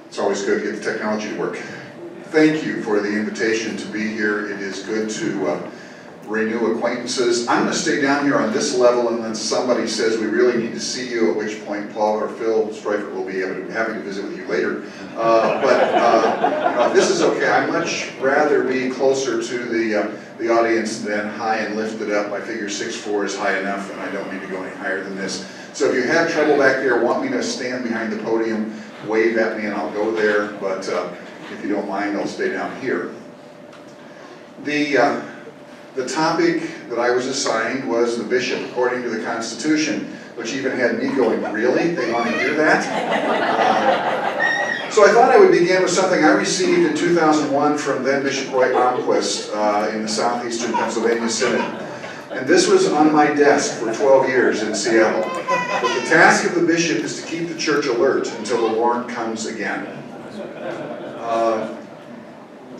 It's always good to get the technology to work. Thank you for the invitation to be here. It is good to renew acquaintances. I'm going to stay down here on this level, and then somebody says we really need to see you, at which point Paul or Phil Streifert will be happy to visit with you later. But if this is okay, I'd much rather be closer to the audience than high and lifted up. I figure 6'4" is high enough, and I don't need to go any higher than this. So if you have trouble back there, want me to stand behind the podium, wave at me and I'll go there, but if you don't mind, I'll stay down here. The topic that I was assigned was the bishop according to the Constitution, which even had me going, really? They want to hear that? So I thought I would begin with something I received in 2001 from then Bishop Roy Almquist in the Southeastern Pennsylvania Synod. And this was on my desk for 12 years in Seattle. But the task of the bishop is to keep the church alert until the Lord comes again.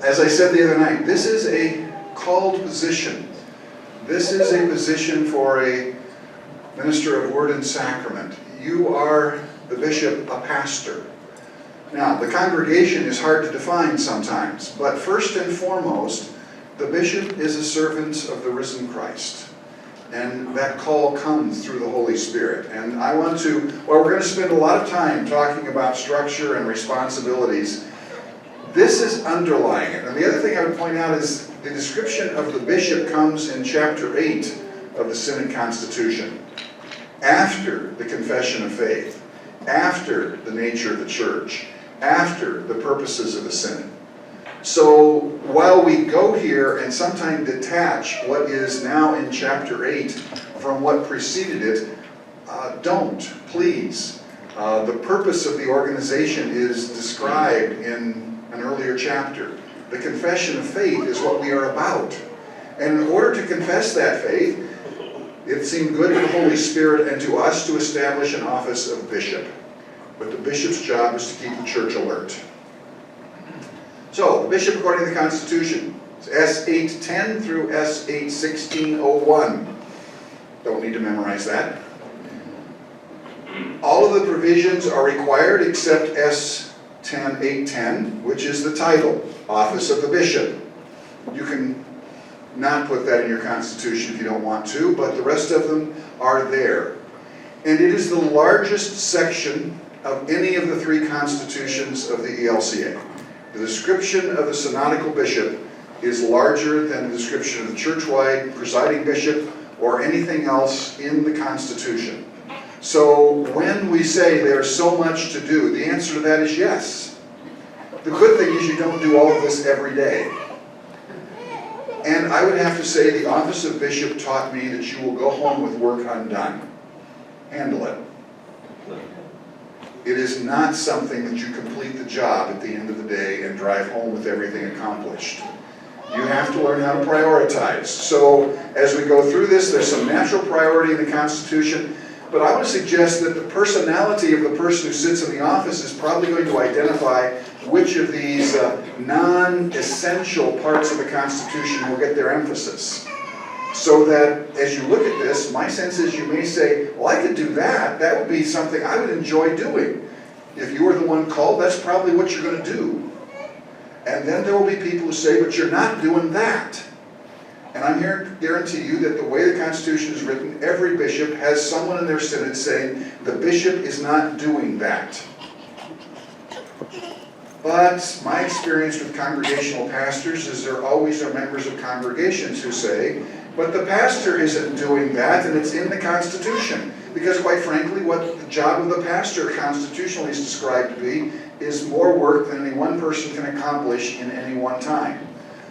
As I said the other night, this is a called position. This is a position for a minister of word and sacrament. You are the bishop, a pastor. Now, the congregation is hard to define sometimes, but first and foremost, the bishop is a servant of the risen Christ. And that call comes through the Holy Spirit. And I want to, well, we're going to spend a lot of time talking about structure and responsibilities. This is underlying it. And the other thing I would point out is the description of the bishop comes in chapter 8 of the Synod Constitution. After the confession of faith, after the nature of the church, after the purposes of the Synod. So while we go here and sometimes detach what is now in chapter 8 from what preceded it, don't, please. The purpose of the organization is described in an earlier chapter. The confession of faith is what we are about. And in order to confess that faith, it seemed good to the Holy Spirit and to us to establish an office of bishop. But the bishop's job is to keep the church alert. So, the bishop according to the Constitution, S810 through S81601. Don't need to memorize that. All of the provisions are required except S10810, which is the title, Office of the Bishop. You can not put that in your Constitution if you don't want to, but the rest of them are there. And it is the largest section of any of the three constitutions of the ELCA. The description of the synodical bishop is larger than the description of the church-wide presiding bishop or anything else in the Constitution. So when we say there's so much to do, the answer to that is yes. The good thing is you don't do all of this every day. And I would have to say the office of bishop taught me that you will go home with work undone. Handle it. It is not something that you complete the job at the end of the day and drive home with everything accomplished. You have to learn how to prioritize. So as we go through this, there's some natural priority in the Constitution, but I want to suggest that the personality of the person who sits in the office is probably going to identify which of these non-essential parts of the Constitution will get their emphasis. So that as you look at this, my sense is you may say, well, I could do that. That would be something I would enjoy doing. If you were the one called, that's probably what you're going to do. And then there will be people who say, but you're not doing that. And I'm here to guarantee you that the way the Constitution is written, every bishop has someone in their synod saying, the bishop is not doing that. But my experience with congregational pastors is there always are members of congregations who say, but the pastor isn't doing that, and it's in the Constitution. Because quite frankly, what the job of the pastor constitutionally is described to be is more work than any one person can accomplish in any one time.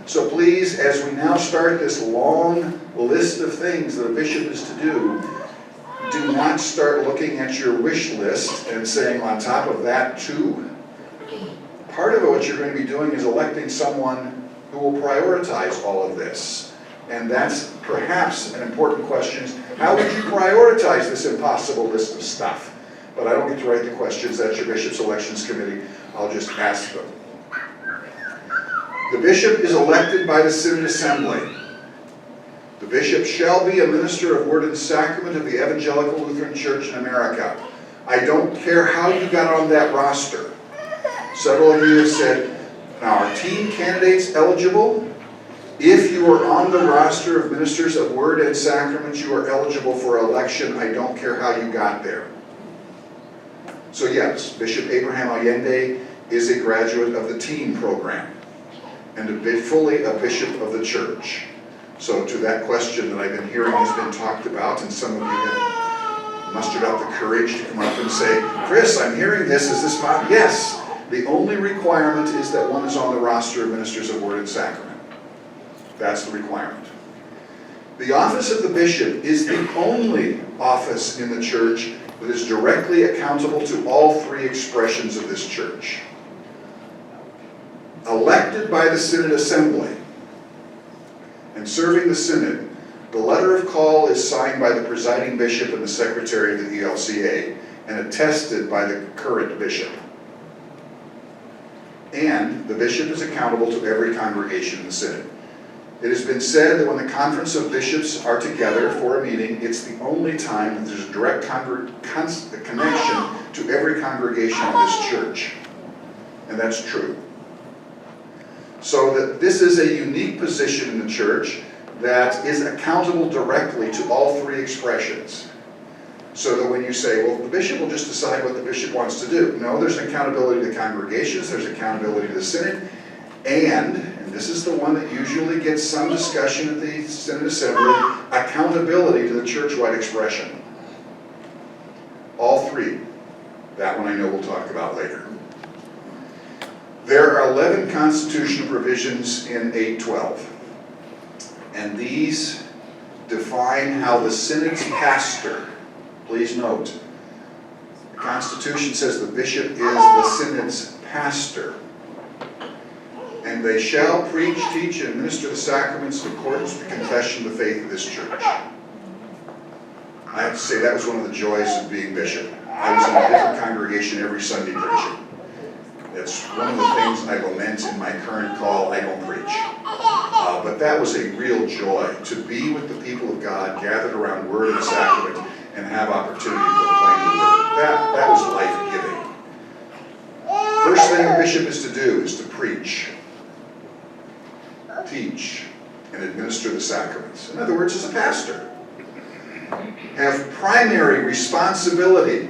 So please, as we now start this long list of things that a bishop is to do not start looking at your wish list and saying on top of that too. Part of what you're going to be doing is electing someone who will prioritize all of this. And that's perhaps an important question. How would you prioritize this impossible list of stuff? But I don't get to write the questions. That's your bishop's elections committee. I'll just ask them. The bishop is elected by the Synod Assembly. The bishop shall be a minister of word and sacrament of the Evangelical Lutheran Church in America. I don't care how you got on that roster. Several of you have said, now are team candidates eligible? If you are on the roster of ministers of word and sacrament, you are eligible for election. I don't care how you got there. So yes, Bishop Abraham Allende is a graduate of the team program and fully a bishop of the church. So to that question that I've been hearing has been talked about, and some of you have mustered up the courage to come up and say, Chris, I'm hearing this, is this Bob? Yes, the only requirement is that one is on the roster of ministers of word and sacrament. That's the requirement. The office of the bishop is the only office in the church that is directly accountable to all three expressions of this church. Elected by the Synod Assembly and serving the Synod, the letter of call is signed by the presiding bishop and the secretary of the ELCA and attested by the current bishop. And the bishop is accountable to every congregation in the Synod. It has been said that when the conference of bishops are together for a meeting, it's the only time that there's a direct connection to every congregation of this church. And that's true. So that this is a unique position in the church that is accountable directly to all three expressions. So that when you say, well, the bishop will just decide what the bishop wants to do. No, there's accountability to congregations, there's accountability to the Synod, and this is the one that usually gets some discussion at the Synod Assembly, accountability to the church-wide expression. All three. That one I know we'll talk about later. There are 11 constitutional provisions in 812. And these define how the Synod's pastor, please note, the Constitution says the bishop is the Synod's pastor. And they shall preach, teach, and administer the sacraments in accordance with the confession of the faith of this church. I have to say that was one of the joys of being bishop. I was in a different congregation every Sunday preaching. That's one of the things I lament in my current call, I don't preach. But that was a real joy to be with the people of God gathered around word and sacrament and have opportunity to proclaim the word. That was life-giving. First thing a bishop is to do is to preach, teach, and administer the sacraments. In other words, as a pastor, have primary responsibility.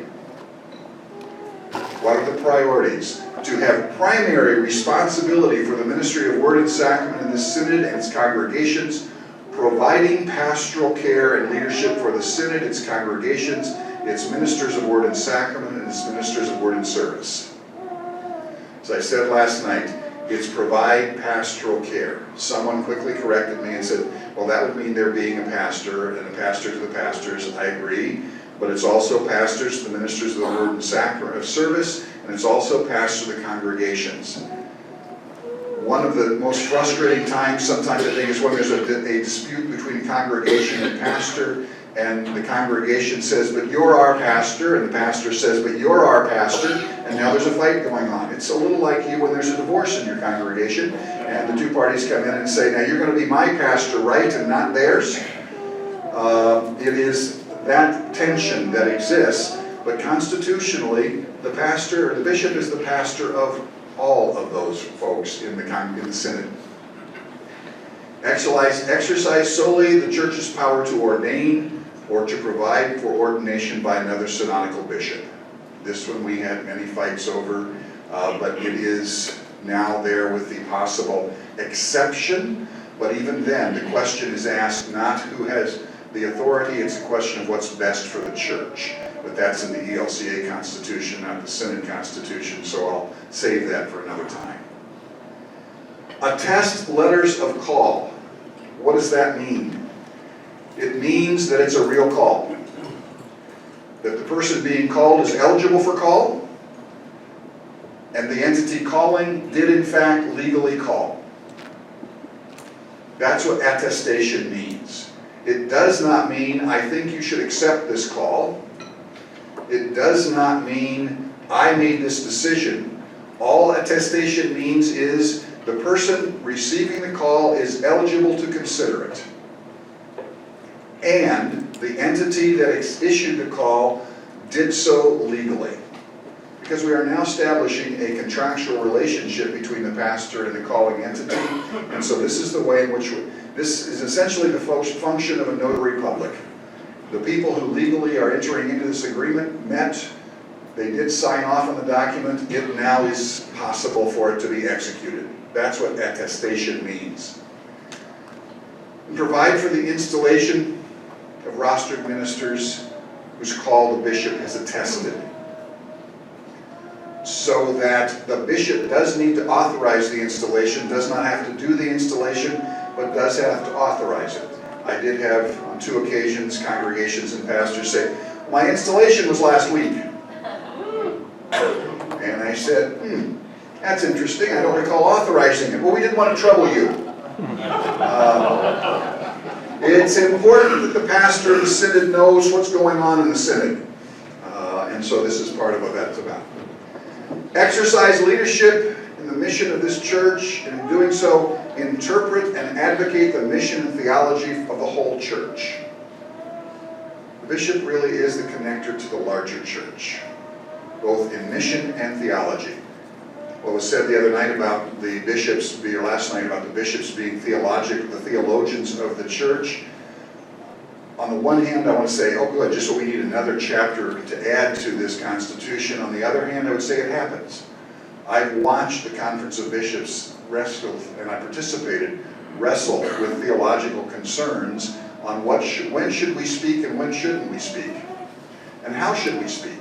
What are the priorities? To have primary responsibility for the ministry of word and sacrament in the Synod and its congregations, providing pastoral care and leadership for the Synod, its congregations, its ministers of word and sacrament, and its ministers of word and service. As I said last night, it's provide pastoral care. Someone quickly corrected me and said, well, that would mean there being a pastor and a pastor to the pastors. I agree, but it's also pastors to the ministers of the word and sacrament of service, and it's also pastors to the congregations. One of the most frustrating times sometimes I think is when there's a dispute between congregation and pastor, and the congregation says, but you're our pastor, and the pastor says, but you're our pastor, and now there's a fight going on. It's a little like you when there's a divorce in your congregation, and the two parties come in and say, now you're going to be my pastor, right, and not theirs. It is that tension that exists, but constitutionally, the pastor, or the bishop is the pastor of all of those folks in the Synod. Exercise solely the church's power to ordain or to provide for ordination by another synodical bishop. This one we had many fights over, but it is now there with the possible exception. But even then, the question is asked not who has the authority, it's a question of what's best for the church. But that's in the ELCA Constitution, not the Synod Constitution, so I'll save that for another time. Attest letters of call. What does that mean? It means that it's a real call. That the person being called is eligible for call, and the entity calling did in fact legally call. That's what attestation means. It does not mean, I think you should accept this call. It does not mean, I made this decision. All attestation means is the person receiving the call is eligible to consider it. And the entity that issued the call did so legally. because we are now establishing a contractual relationship between the pastor and the calling entity. And so this is the way in which this is essentially the function of a notary public. The people who legally are entering into this agreement met, they did sign off on the document, it now is possible for it to be executed. That's what attestation means. And provide for the installation of rostered ministers whose call the bishop has attested, so that the bishop does need to authorize the installation, does not have to do the installation, but does have to authorize it. I did have, on 2 occasions, congregations and pastors say, my installation was last week. And I said, that's interesting, I don't recall authorizing it. Well, we didn't want to trouble you. It's important that the pastor of the synod knows what's going on in the synod. And so this is part of what that's about. Exercise leadership in the mission of this church, and in doing so, interpret and advocate the mission and theology of the whole church. The bishop really is the connector to the larger church, both in mission and theology. What was said the other night about the bishops, or last night about the bishops being the theologians of the church. On the one hand, I want to say, oh good, just so we need another chapter to add to this Constitution. On the other hand, I would say it happens. I've watched the Conference of Bishops wrestle, and I participated, wrestle with theological concerns on when should we speak and when shouldn't we speak? And how should we speak?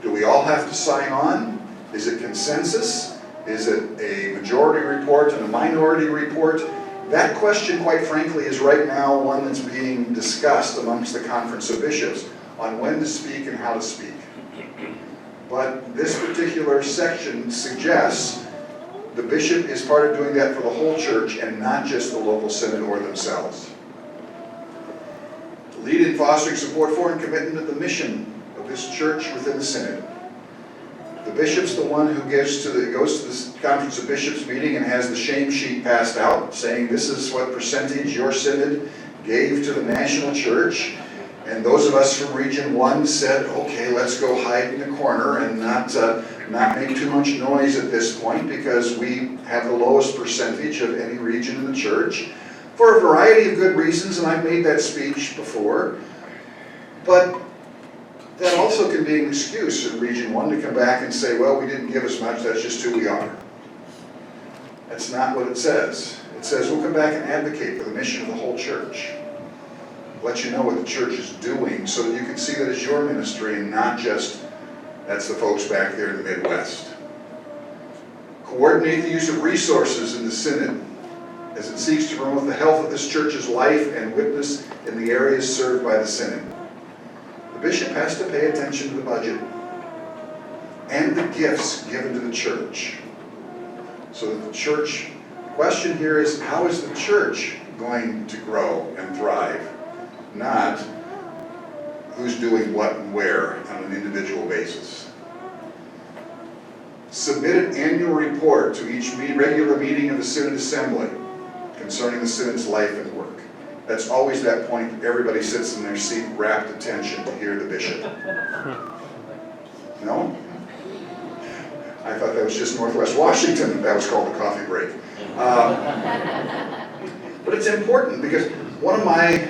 Do we all have to sign on? Is it consensus? Is it a majority report and a minority report? That question, quite frankly, is right now one that's being discussed amongst the Conference of Bishops on when to speak and how to speak. But this particular section suggests the bishop is part of doing that for the whole church and not just the local synod or themselves. To lead in fostering support for and commitment to the mission of this church within the synod. The bishop's the one who goes to the Conference of Bishops meeting and has the shame sheet passed out saying this is what percentage your synod gave to the national church. And those of us from Region 1 said, okay, let's go hide in the corner and not make too much noise at this point because we have the lowest percentage of any region in the church for a variety of good reasons, and I've made that speech before. But that also can be an excuse in Region 1 to come back and say, well, we didn't give as much, that's just who we are. That's not what it says. It says we'll come back and advocate for the mission of the whole church. Let you know what the church is doing so that you can see that it's your ministry and not just, that's the folks back there in the Midwest. Coordinate the use of resources in the synod as it seeks to promote the health of this church's life and witness in the areas served by the synod. The bishop has to pay attention to the budget and the gifts given to the church. So that the church, the question here is, how is the church going to grow and thrive? Not who's doing what and where on an individual basis. Submit an annual report to each regular meeting of the Synod Assembly concerning the Synod's life and work. That's always that point that everybody sits in their seat, rapt attention to hear the bishop. No? I thought that was just Northwest Washington, that was called the coffee break. But it's important because one of my,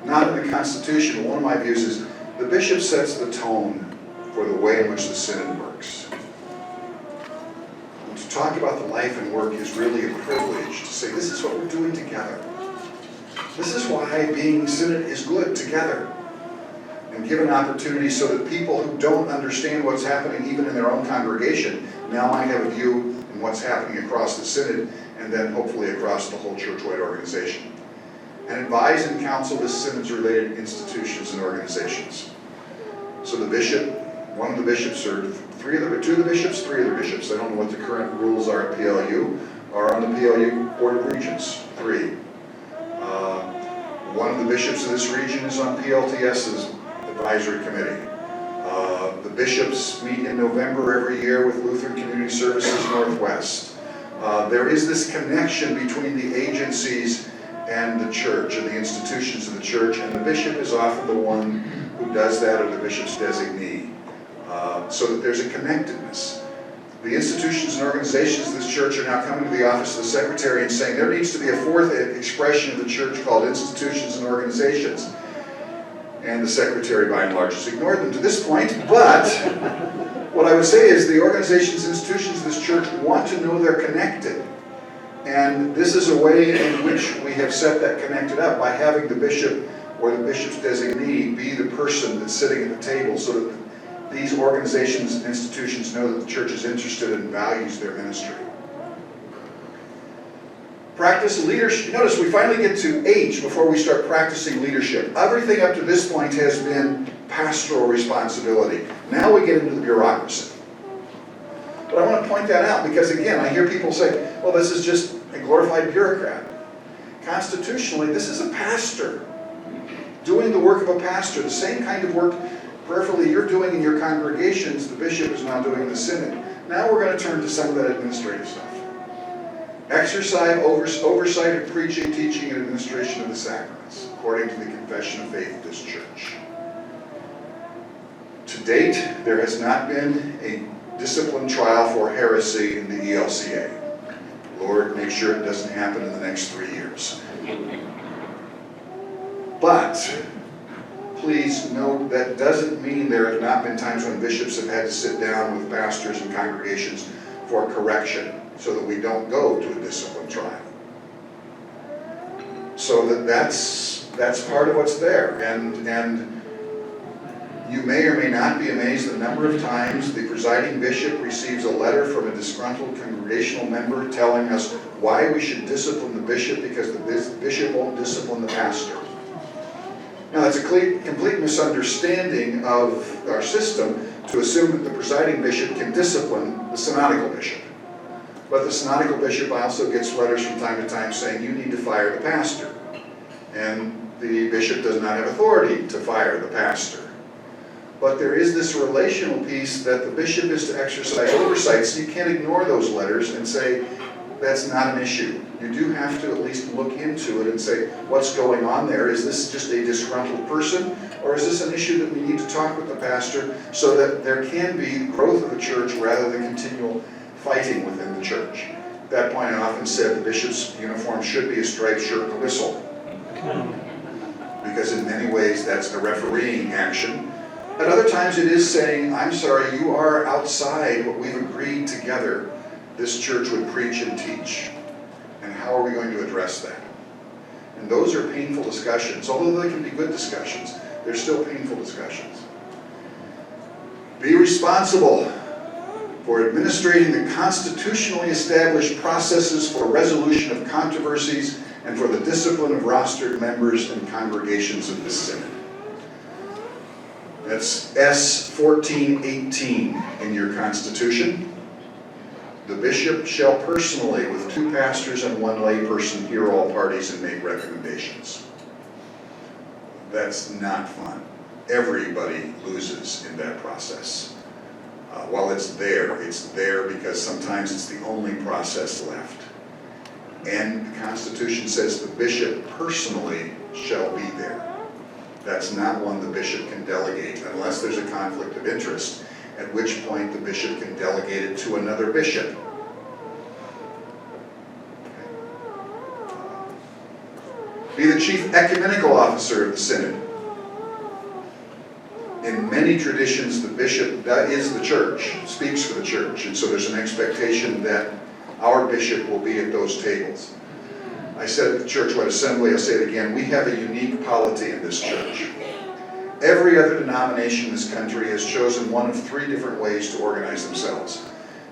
not in the Constitution, but one of my views is the bishop sets the tone for the way in which the synod works. And to talk about the life and work is really a privilege to say this is what we're doing together. This is why being synod is good together. And give an opportunity so that people who don't understand what's happening even in their own congregation now might have a view in what's happening across the synod and then hopefully across the whole church-wide organization. And advise and counsel the synod's related institutions and organizations. So the bishop, one of the bishops, or two of the bishops, three of the bishops, I don't know what the current rules are at PLU, are on the PLU Board of Regents, 3. One of the bishops of this region is on PLTS's advisory committee. The bishops meet in November every year with Lutheran Community Services Northwest. There is this connection between the agencies and the church and the institutions of the church, and the bishop is often the one who does that, or the bishop's designee. so that there's a connectedness. The institutions and organizations of this church are now coming to the office of the secretary and saying there needs to be a fourth expression of the church called institutions and organizations. And the secretary, by and large, has ignored them to this point. But what I would say is the organizations and institutions of this church want to know they're connected. And this is a way in which we have set that connected up by having the bishop or the bishop's designee be the person that's sitting at the table, so that these organizations and institutions know that the church is interested and values their ministry. Practice leadership. Notice we finally get to H before we start practicing leadership. Everything up to this point has been pastoral responsibility. Now we get into the bureaucracy. But I want to point that out because, again, I hear people say, well, this is just a glorified bureaucrat. Constitutionally, this is a pastor doing the work of a pastor, the same kind of work prayerfully you're doing in your congregations, the bishop is now doing in the synod. Now we're going to turn to some of that administrative stuff. Exercise oversight of preaching, teaching, and administration of the sacraments, according to the Confession of Faith of this church. To date, there has not been a discipline trial for heresy in the ELCA. Lord, make sure it doesn't happen in the next 3 years. But please note that doesn't mean there have not been times when bishops have had to sit down with pastors and congregations for correction so that we don't go to a discipline trial. So that's part of what's there. And you may or may not be amazed the number of times the presiding bishop receives a letter from a disgruntled congregational member telling us why we should discipline the bishop because the bishop won't discipline the pastor. Now, that's a complete misunderstanding of our system to assume that the presiding bishop can discipline the synodical bishop. But the synodical bishop also gets letters from time to time saying, you need to fire the pastor. And the bishop does not have authority to fire the pastor. But there is this relational piece that the bishop is to exercise oversight, so you can't ignore those letters and say, that's not an issue. You do have to at least look into it and say, what's going on there? Is this just a disgruntled person? Or is this an issue that we need to talk with the pastor so that there can be growth of the church rather than continual fighting within the church? At that point, I often said the bishop's uniform should be a striped shirt and a whistle. Because in many ways, that's a refereeing action. At other times, it is saying, I'm sorry, you are outside what we've agreed together this church would preach and teach. And how are we going to address that? And those are painful discussions. Although they can be good discussions, they're still painful discussions. Be responsible for administrating the constitutionally established processes for resolution of controversies and for the discipline of rostered members and congregations of the synod. That's S 1418 in your constitution. The bishop shall personally, with 2 pastors and 1 layperson, hear all parties and make recommendations. That's not fun. Everybody loses in that process. While it's there because sometimes it's the only process left. And the Constitution says the bishop personally shall be there. That's not one the bishop can delegate unless there's a conflict of interest, at which point the bishop can delegate it to another bishop. Be the chief ecumenical officer of the synod. In many traditions, the bishop is the church, speaks for the church, and so there's an expectation that our bishop will be at those tables. I said at the church-wide assembly, I'll say it again, we have a unique polity in this church. Every other denomination in this country has chosen one of 3 different ways to organize themselves.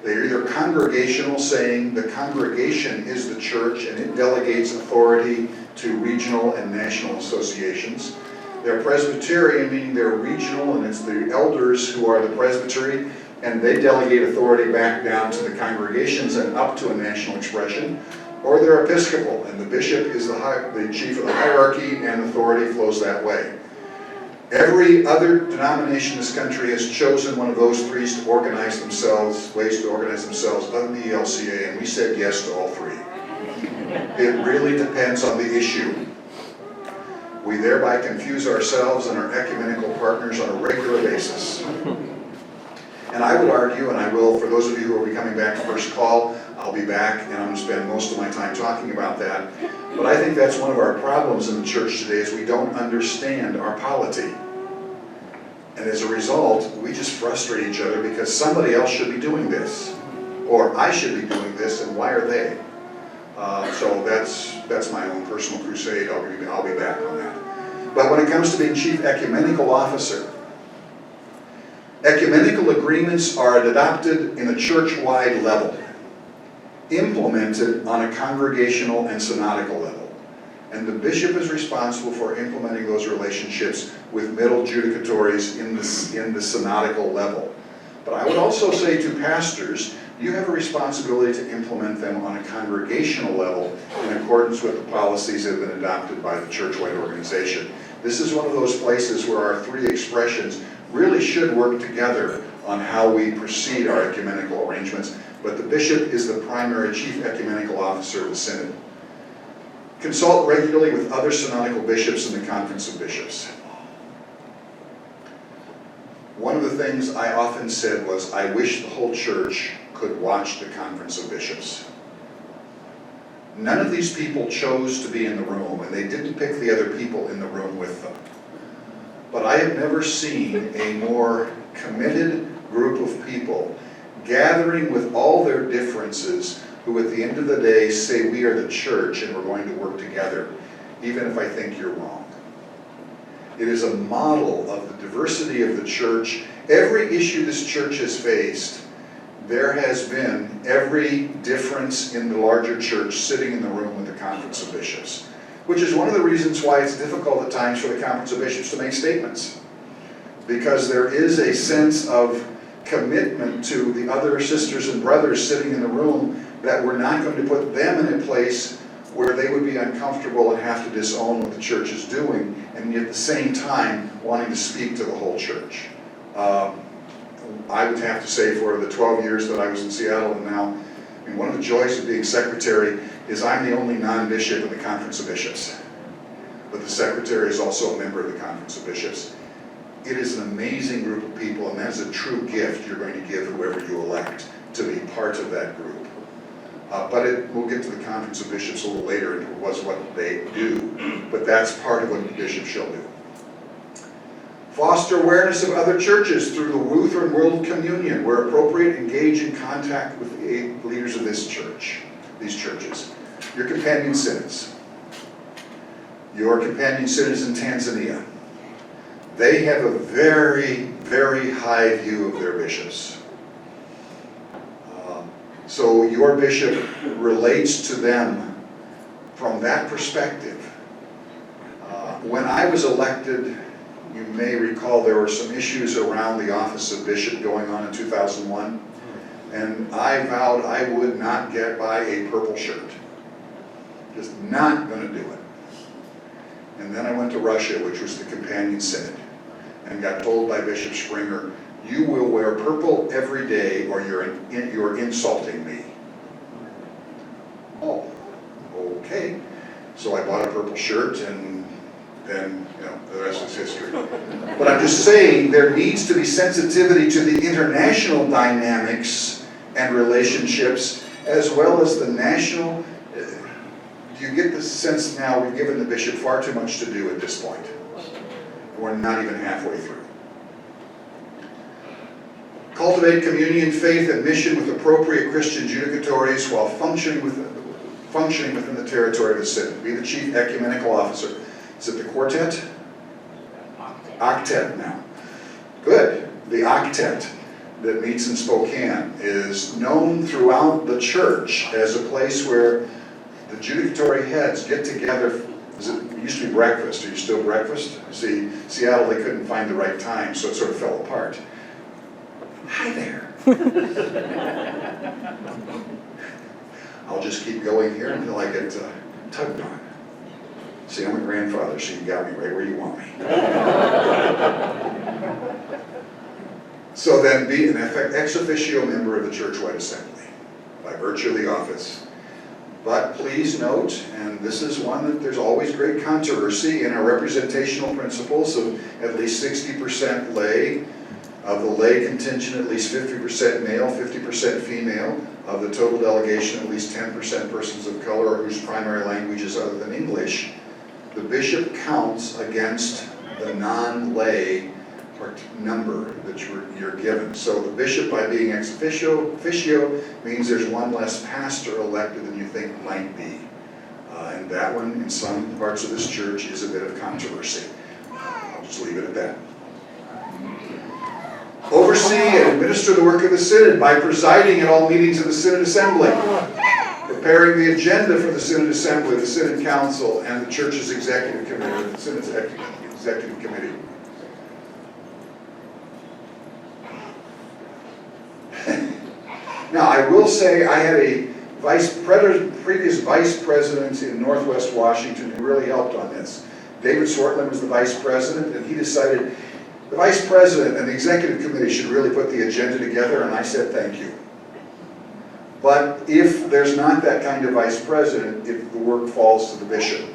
They're either congregational, saying the congregation is the church and it delegates authority to regional and national associations. They're Presbyterian, meaning they're regional and it's the elders who are the presbytery, and they delegate authority back down to the congregations and up to a national expression. Or they're Episcopal, and the bishop is the chief of the hierarchy and authority flows that way. Every other denomination in this country has chosen one of those 3 ways to organize themselves other than the ELCA, and we said yes to all 3. It really depends on the issue. We thereby confuse ourselves and our ecumenical partners on a regular basis. And I would argue, and I will, for those of you who will be coming back to First Call, I'll be back and I'm going to spend most of my time talking about that. But I think that's one of our problems in the church today is we don't understand our polity. And as a result, we just frustrate each other because somebody else should be doing this. Or I should be doing this, and why are they? So that's my own personal crusade. I'll be back on that. But when it comes to being Chief Ecumenical Officer, ecumenical agreements are adopted in a church-wide level, implemented on a congregational and synodical level. And the bishop is responsible for implementing those relationships with middle judicatories in the synodical level. But I would also say to pastors, you have a responsibility to implement them on a congregational level in accordance with the policies that have been adopted by the church-wide organization. This is one of those places where our three expressions really should work together on how we proceed our ecumenical arrangements. But the bishop is the primary chief ecumenical officer of the synod. Consult regularly with other synodical bishops in the Conference of Bishops. One of the things I often said was, I wish the whole church could watch the Conference of Bishops. None of these people chose to be in the room, and they didn't pick the other people in the room with them. But I have never seen a more committed group of people gathering with all their differences who at the end of the day say we are the church and we're going to work together, even if I think you're wrong. It is a model of the diversity of the church. Every issue this church has faced, there has been every difference in the larger church sitting in the room with the Conference of Bishops, which is one of the reasons why it's difficult at times for the Conference of Bishops to make statements, because there is a sense of commitment to the other sisters and brothers sitting in the room that we're not going to put them in a place where they would be uncomfortable and have to disown what the church is doing, and yet at the same time wanting to speak to the whole church. I would have to say for the 12 years that I was in Seattle and now, I mean, one of the joys of being secretary is I'm the only non-bishop in the Conference of Bishops. But the secretary is also a member of the Conference of Bishops. It is an amazing group of people, and that is a true gift you're going to give whoever you elect to be part of that group. But we'll get to the Conference of Bishops a little later, and it was what they do. But that's part of what the bishop shall do. Foster awareness of other churches through the Lutheran World Communion. Where appropriate, engage in contact with the leaders of this church, these churches. Your companion synods. Your companion synods in Tanzania. They have a very, very high view of their bishops. So your bishop relates to them from that perspective. When I was elected, you may recall there were some issues around the office of bishop going on in 2001, and I vowed I would not get by a purple shirt. Just not going to do it. And then I went to Russia, which was the companion synod, and got told by Bishop Springer, you will wear purple every day or you're insulting me. Oh, okay. So I bought a purple shirt, and then, the rest is history. But I'm just saying there needs to be sensitivity to the international dynamics and relationships as well as the national. Do you get the sense now we've given the bishop far too much to do at this point? We're not even halfway through. Cultivate communion, faith, and mission with appropriate Christian judicatories while functioning within the territory of the synod. Be the chief ecumenical officer. Is it the quartet? Octet now. Good. The octet that meets in Spokane is known throughout the church as a place where the judicatory heads get together. It used to be breakfast. Are you still breakfast? See, Seattle, they couldn't find the right time, so it sort of fell apart. Hi there. I'll just keep going here until I get tugged on. See, I'm a grandfather, so you got me right where you want me. So then be an ex officio member of the church-wide assembly by virtue of the office. But please note, and this is one that there's always great controversy in our representational principles of at least 60% lay, Of the lay contingent, at least 50% male, 50% female. Of the total delegation, at least 10% persons of color or whose primary language is other than English. The bishop counts against the non-lay number that you're given. So the bishop, by being ex officio, means there's one less pastor elected than you think might be. And that one, in some parts of this church, is a bit of controversy. I'll just leave it at that. Oversee and administer the work of the synod by presiding at all meetings of the synod assembly, preparing the agenda for the synod assembly, the synod council, and the church's executive committee, the synod's executive committee. Now, I will say I had a previous vice president in Northwest Washington who really helped on this. David Swartland was the vice president, and he decided the vice president and the executive committee should really put the agenda together, and I said thank you. But if there's not that kind of vice president, if the work falls to the bishop.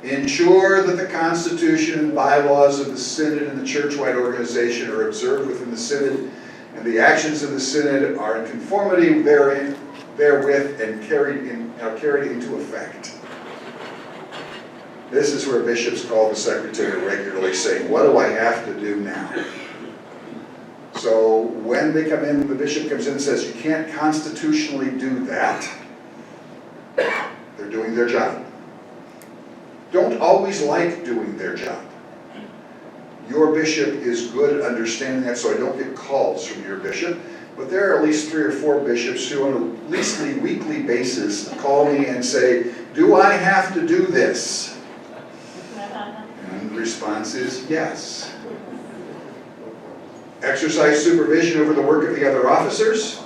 Ensure that the Constitution and bylaws of the synod and the church-wide organization are observed within the synod, and the actions of the synod are in conformity therewith and carried into effect. This is where bishops call the secretary regularly saying, what do I have to do now? So when they come in, the bishop comes in and says, you can't constitutionally do that. They're doing their job. Don't always like doing their job. Your bishop is good at understanding that, so I don't get calls from your bishop. But there are at least 3 or 4 bishops who on a least weekly basis call me and say, do I have to do this? And the response is yes. Exercise supervision over the work of the other officers.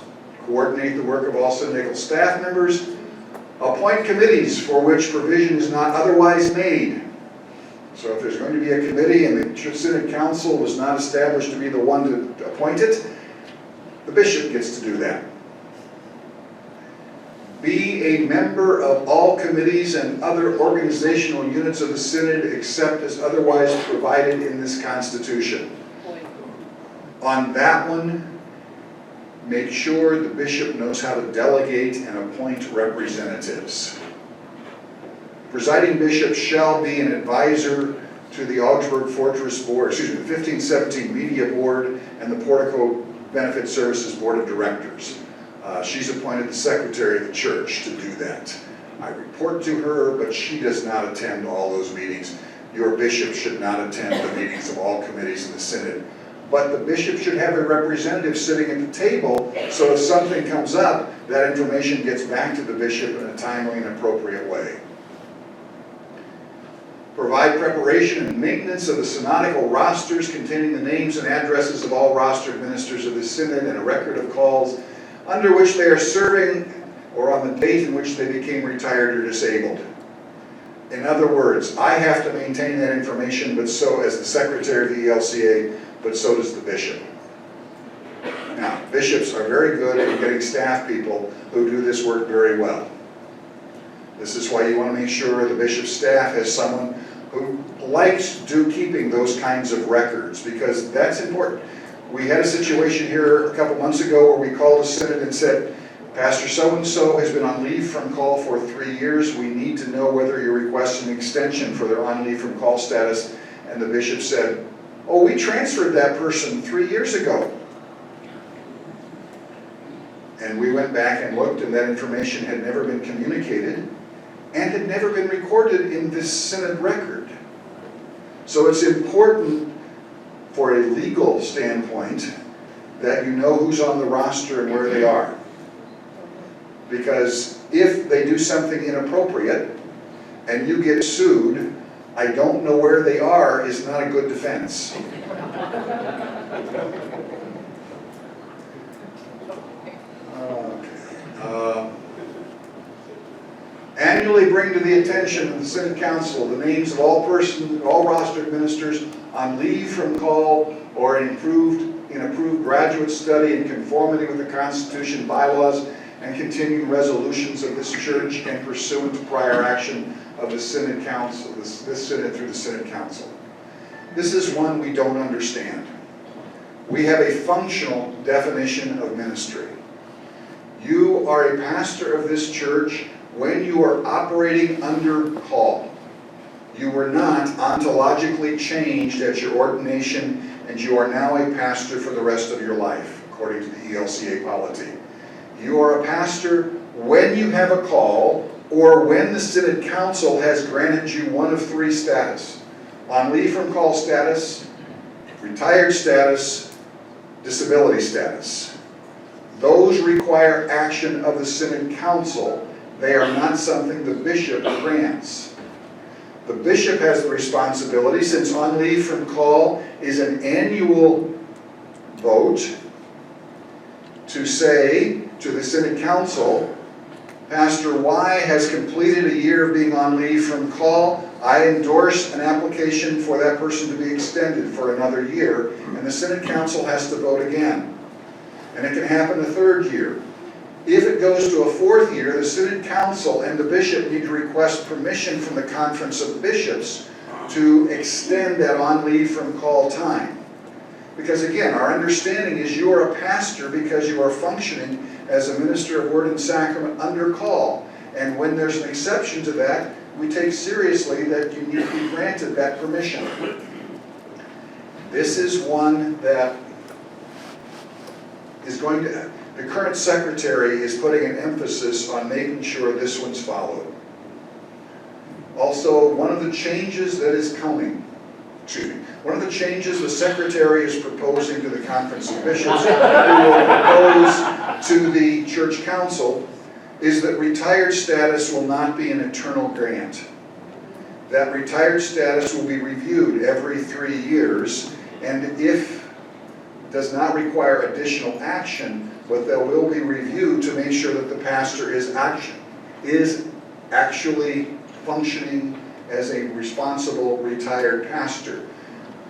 Coordinate the work of all synodical staff members. Appoint committees for which provision is not otherwise made. So if there's going to be a committee and the synod council was not established to be the one to appoint it, the bishop gets to do that. Be a member of all committees and other organizational units of the synod except as otherwise provided in this constitution. On that one, make sure the bishop knows how to delegate and appoint representatives. Presiding bishop shall be an advisor to the Augsburg Fortress Board, the 1517 Media Board and the Portico Benefit Services Board of Directors. She's appointed the secretary of the church to do that. I report to her, but she does not attend all those meetings. Your bishop should not attend the meetings of all committees in the synod. But the bishop should have a representative sitting at the table, so if something comes up, that information gets back to the bishop in a timely and appropriate way. Provide preparation and maintenance of the synodical rosters containing the names and addresses of all rostered ministers of the synod and a record of calls under which they are serving or on the date in which they became retired or disabled. In other words, I have to maintain that information, but so as the secretary of the ELCA, but so does the bishop. Now, bishops are very good at getting staff people who do this work very well. This is why you want to make sure the bishop's staff has someone who likes keeping those kinds of records, because that's important. We had a situation here a couple months ago where we called a synod and said, Pastor so-and-so has been on leave from call for 3 years. We need to know whether you're requesting an extension for their on leave from call status. And the bishop said, oh, we transferred that person 3 years ago. And we went back and looked, and that information had never been communicated and had never been recorded in this synod record. So it's important for a legal standpoint that you know who's on the roster and where they are. Because if they do something inappropriate and you get sued, I don't know where they are is not a good defense. Annually bring to the attention of the Synod Council the names of all rostered ministers on leave from call or in approved graduate study in conformity with the Constitution, bylaws, and continuing resolutions of this church and pursuant to prior action of the Synod Council, this Synod through the Synod Council. This is one we don't understand. we have a functional definition of ministry. You are a pastor of this church when you are operating under call. You were not ontologically changed at your ordination, and you are now a pastor for the rest of your life, according to the ELCA polity. You are a pastor when you have a call, or when the Synod Council has granted you one of three status: on leave from call status, retired status, disability status. Those require action of the Synod Council. They are not something the bishop grants. The bishop has the responsibility, since on leave from call is an annual vote, to say to the Synod Council, Pastor Y has completed a year of being on leave from call. I endorse an application for that person to be extended for another year, and the Synod Council has to vote again. And it can happen a third year. If it goes to a fourth year, the Synod Council and the bishop need to request permission from the Conference of Bishops to extend that on leave from call time. Because again, our understanding is you are a pastor because you are functioning as a minister of word and sacrament under call. And when there's an exception to that, we take seriously that you need to be granted that permission. This is one that is going to... The current secretary is putting an emphasis on making sure this one's followed. Also, one of the changes that is coming, one of the changes the secretary is proposing to the Conference of Bishops, who will propose to the Church Council, is that retired status will not be an eternal grant. That retired status will be reviewed every 3 years, and if does not require additional action, but there will be reviewed to make sure that the pastor is actually functioning as a responsible retired pastor.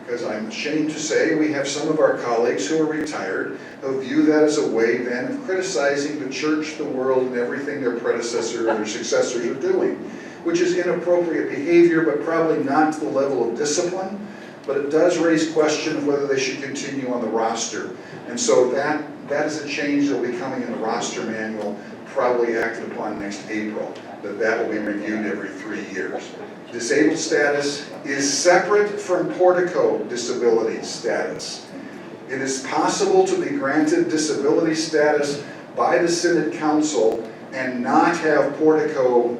Because I'm ashamed to say we have some of our colleagues who are retired who view that as a way then of criticizing the church, the world, and everything their predecessor or their successors are doing, which is inappropriate behavior, but probably not to the level of discipline. But it does raise question of whether they should continue on the roster. And so that is a change that will be coming in the roster manual, probably acted upon next April, that will be reviewed every 3 years. Disabled status is separate from portico disability status. It is possible to be granted disability status by the Synod Council and not have portico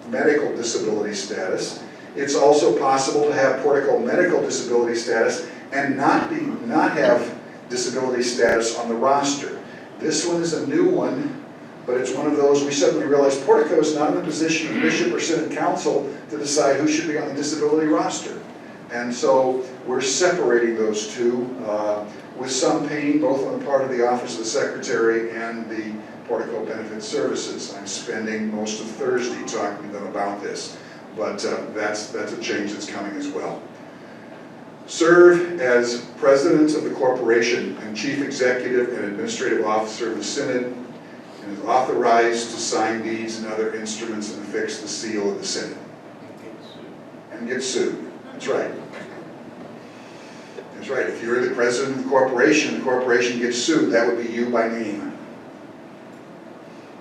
medical disability status. It's also possible to have portico medical disability status and not have disability status on the roster. This one is a new one, but it's one of those we suddenly realized portico is not in the position of bishop or Synod Council to decide who should be on the disability roster. And so we're separating those two with some pain, both on the part of the Office of the Secretary and the Portico Benefit Services. I'm spending most of Thursday talking to them about this. But that's a change that's coming as well. Serve as president of the corporation and chief executive and administrative officer of the Synod, and is authorized to sign deeds and other instruments and affix the seal of the Synod. And get sued. That's right. That's right. If you're the president of the corporation gets sued, that would be you by name.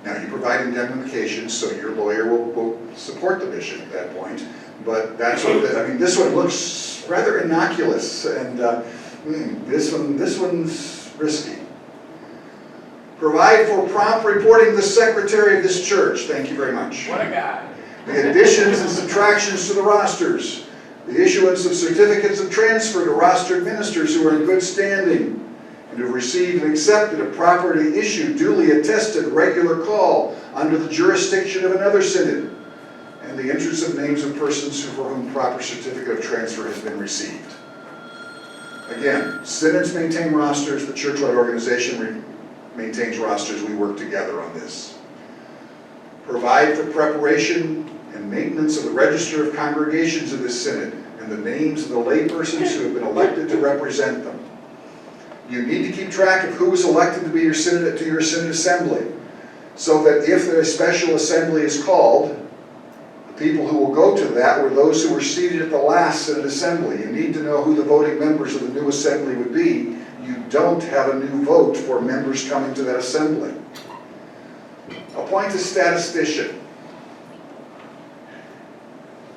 Now, you provide indemnification, so your lawyer will support the bishop at that point. But that's what this one looks rather innocuous, and this one's risky. Provide for prompt reporting to the secretary of this church. Thank you very much. What a guy. The additions and subtractions to the rosters. The issuance of certificates of transfer to rostered ministers who are in good standing and who have received and accepted a property issued, duly attested, regular call under the jurisdiction of another synod, and the entrance of names of persons for whom proper certificate of transfer has been received. Again, synods maintain rosters, the churchwide organization maintains rosters, we work together on this. Provide for preparation and maintenance of the register of congregations of this synod and the names of the laypersons who have been elected to represent them. You need to keep track of who was elected to be your synod, to your synod assembly, so that if a special assembly is called, the people who will go to that were those who were seated at the last synod assembly. You need to know who the voting members of the new assembly would be. You you don't have a new vote for members coming to that assembly. Appoint a statistician.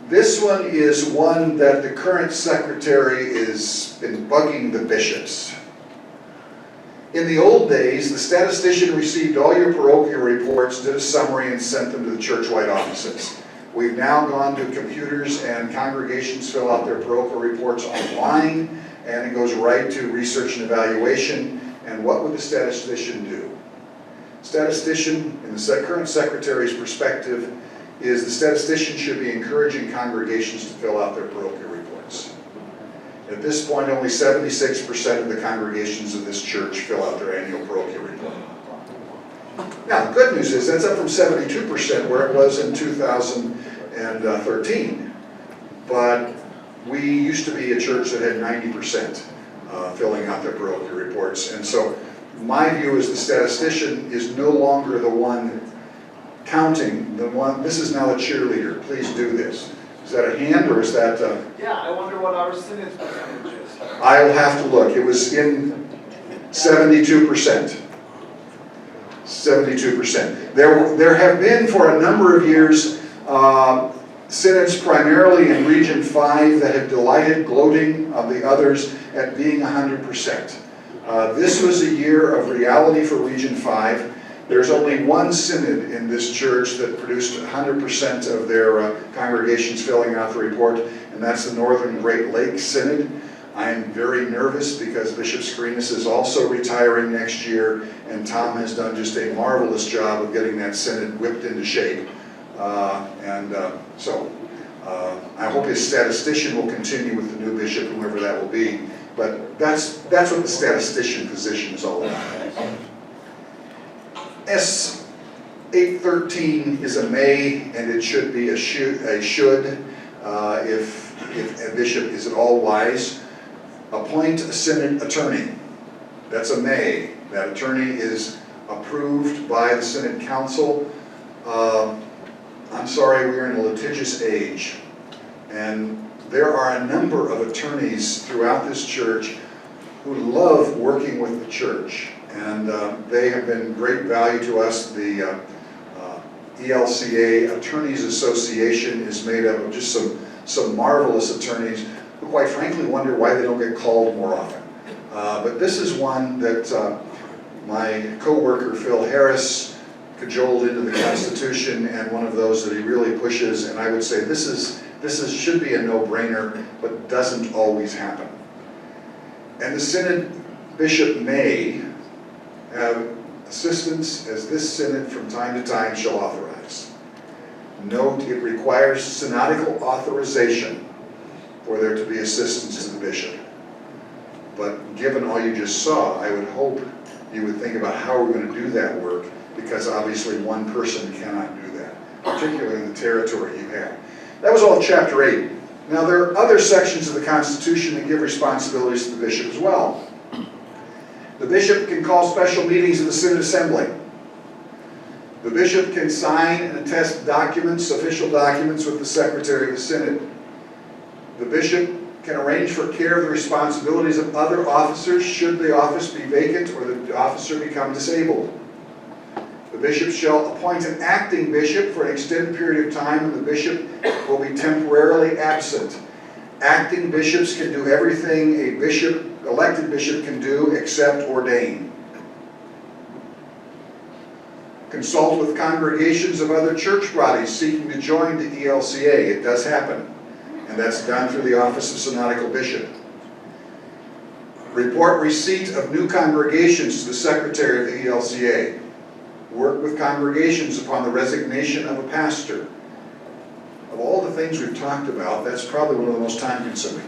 This one is one that the current secretary has been bugging the bishops. In the old days, the statistician received all your parochial reports, did a summary, and sent them to the church-wide offices. We've now gone to computers, and congregations fill out their parochial reports online, and it goes right to research and evaluation. And what would the statistician do? Statistician, in the current secretary's perspective, is the statistician should be encouraging congregations to fill out their parochial reports. At this point, only 76% of the congregations of this church fill out their annual parochial report. Now, the good news is that's up from 72% where it was in 2013. But we used to be a church that had 90% filling out their parochial reports. And so my view is the statistician is no longer the one counting, this is now a cheerleader. Please do this. Is that a hand or is that? Yeah, I wonder what our Synods percentage is. I'll have to look. It was in 72%. 72%. There have been for a number of years synods primarily in Region 5 that have delighted, gloating of the others at being 100%. This was a year of reality for Region 5. There's only one synod in this church that produced 100% of their congregations filling out the report, and that's the Northern Great Lakes Synod. I'm very nervous because Bishop Screenis is also retiring next year, and Tom has done just a marvelous job of getting that synod whipped into shape. So I hope his statistician will continue with the new bishop, whoever that will be. But that's what the statistician position is all about. S813 is a may, and it should be a should if a bishop is at all wise. Appoint a synod attorney. That's a may. That attorney is approved by the synod council. I'm sorry, we're in a litigious age, and there are a number of attorneys throughout this church who love working with the church, and they have been great value to us. The ELCA Attorneys Association is made up of just some marvelous attorneys who quite frankly wonder why they don't get called more often. But this is one that my co-worker Phil Harris cajoled into the Constitution, and one of those that he really pushes, and I would say this should be a no-brainer, but doesn't always happen. And the synod bishop may have assistance as this synod from time to time shall authorize. Note, it requires synodical authorization for there to be assistance to the bishop. But given all you just saw, I would hope you would think about how we're going to do that work, because obviously one person cannot do that, particularly in the territory you have. That was all of Chapter 8. Now there are other sections of the Constitution that give responsibilities to the bishop as well. The bishop can call special meetings of the Synod Assembly. The bishop can sign and attest documents, official documents, with the Secretary of the Synod. The bishop can arrange for care of the responsibilities of other officers should the office be vacant or the officer become disabled. The bishop shall appoint an acting bishop for an extended period of time, and the bishop will be temporarily absent. Acting bishops can do everything a elected bishop can do except ordain. Consult with congregations of other church bodies seeking to join the ELCA. It does happen, and that's done through the office of synodical bishop. Report receipt of new congregations to the secretary of the ELCA. Work with congregations upon the resignation of a pastor. Of all the things we've talked about, that's probably one of the most time-consuming.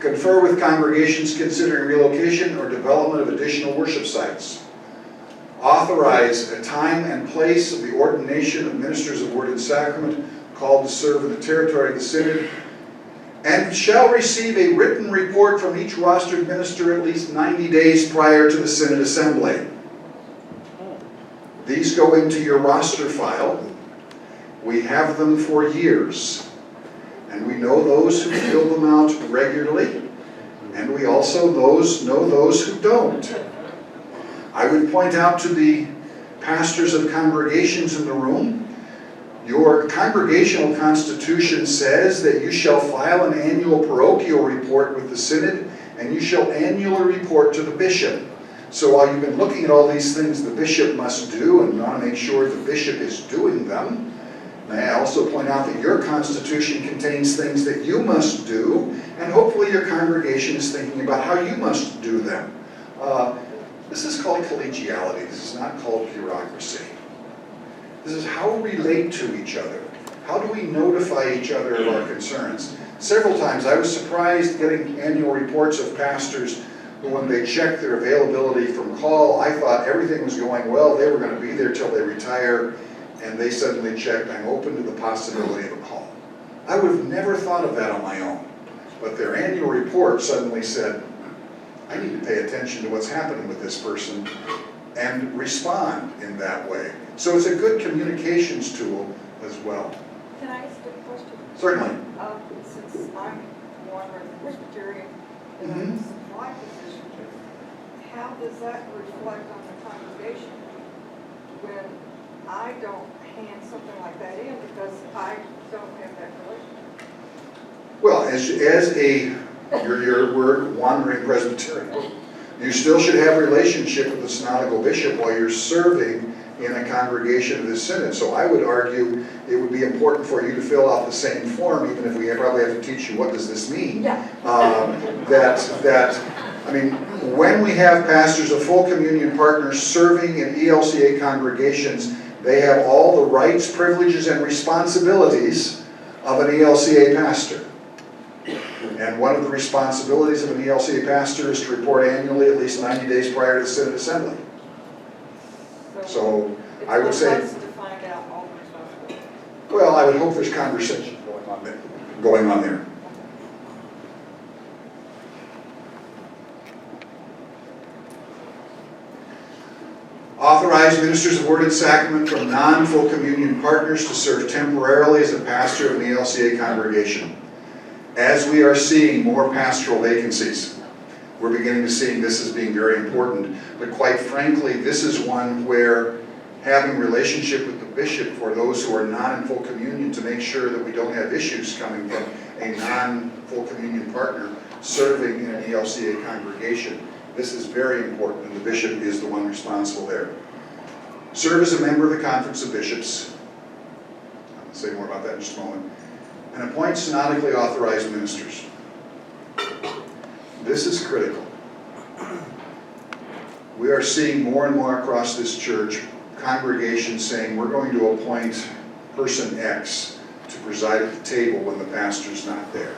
Confer with congregations considering relocation or development of additional worship sites. Authorize a time and place of the ordination of ministers of word and sacrament called to serve in the territory of the synod, and shall receive a written report from each rostered minister at least 90 days prior to the synod assembly. These go into your roster file. We have them for years, and we know those who fill them out regularly, And we also know those who don't. I would point out to the pastors of congregations in the room, your congregational constitution says that you shall file an annual parochial report with the synod, and you shall annually report to the bishop. So while you've been looking at all these things the bishop must do, and you want to make sure the bishop is doing them, may I also point out that your constitution contains things that you must do, and hopefully your congregation is thinking about how you must do them. This is called collegiality. This is not called bureaucracy. This is how we relate to each other. How do we notify each other of our concerns? Several times I was surprised getting annual reports of pastors who, when they checked their availability from call, I thought everything was going well, they were going to be there till they retire, and they suddenly checked, I'm open to the possibility of a call. I would have never thought of that on my own. But their annual report suddenly said, I need to pay attention to what's happening with this person and respond in that way. So it's a good communications tool as well. Can I ask a question? Certainly. Since I'm wondering, Presbyterian, in a supply position, how does that reflect on the congregation when I don't hand something like that in because I don't have that relationship? Well, we're wandering Presbyterian. You still should have a relationship with the synodical bishop while you're serving in a congregation of this synod. So I would argue it would be important for you to fill out the same form, even if we probably have to teach you what does this mean. Yeah. I mean, when we have pastors of full communion partners serving in ELCA congregations, they have all the rights, privileges, and responsibilities of an ELCA pastor. And one of the responsibilities of an ELCA pastor is to report annually at least 90 days prior to the synod assembly. So I would say, It's to find out all the responsibilities. well, I would hope there's conversation going on there. Authorize ministers of word and sacrament from non-full communion partners to serve temporarily as a pastor of an ELCA congregation. As we are seeing more pastoral vacancies, we're beginning to see this as being very important. But quite frankly, this is one where having relationship with the bishop for those who are not in full communion to make sure that we don't have issues coming from a non-full communion partner serving in an ELCA congregation. This is very important, and the bishop is the one responsible there. Serve as a member of the Conference of Bishops. I'll say more about that in just a moment. And appoint synodically authorized ministers. This is critical. We are seeing more and more across this church congregations saying we're going to appoint person X to preside at the table when the pastor's not there.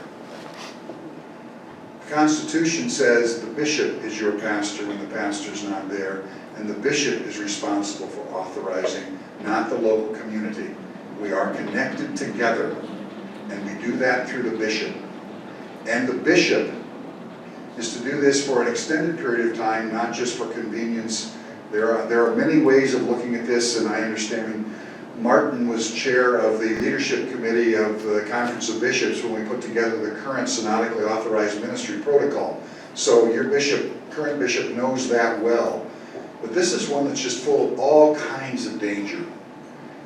The Constitution says the bishop is your pastor when the pastor's not there, and the bishop is responsible for authorizing, not the local community. We are connected together, and we do that through the bishop. And the bishop is to do this for an extended period of time, not just for convenience. There are many ways of looking at this, and I understand Martin was chair of the leadership committee of the Conference of Bishops when we put together the current synodically authorized ministry protocol. So your current bishop knows that well. But this is one that's just full of all kinds of danger.